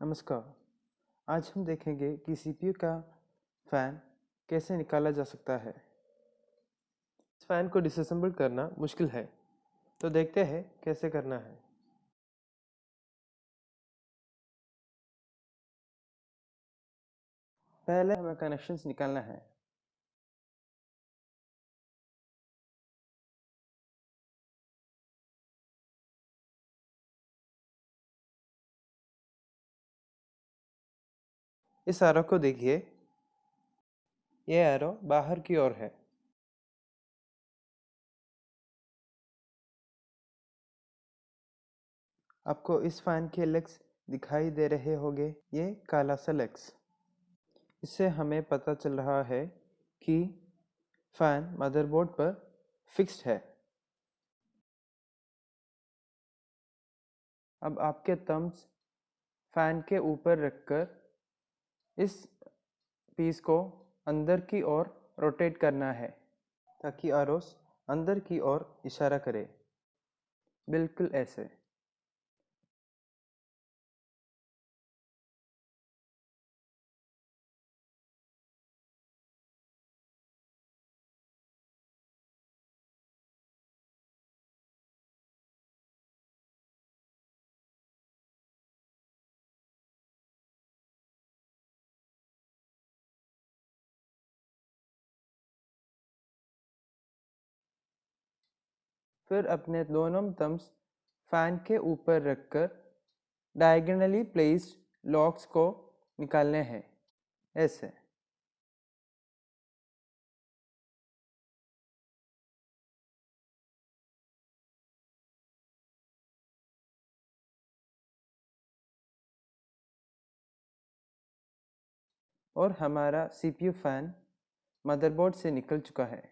नमस्कार। आज हम देखेंगे कि सीपीयू का फ़ैन कैसे निकाला जा सकता है। इस फ़ैन को डिसअसेंबल करना मुश्किल है, तो देखते हैं कैसे करना है। पहले हमें कनेक्शंस निकालना है। इस एरो को देखिए, ये एरो बाहर की ओर है। आपको इस फ़ैन के लेग्स दिखाई दे रहे होंगे, ये काला सा लेग्स। इससे हमें पता चल रहा है कि फ़ैन मदरबोर्ड पर फिक्स्ड है। अब आपके थंब्स फ़ैन के ऊपर रखकर इस पीस को अंदर की ओर रोटेट करना है ताकि आरोस अंदर की ओर इशारा करे, बिल्कुल ऐसे। फिर अपने दोनों थंब्स फैन के ऊपर रखकर डायगोनली प्लेस्ड लॉक्स को निकालने हैं, ऐसे। और हमारा सीपीयू फैन मदरबोर्ड से निकल चुका है।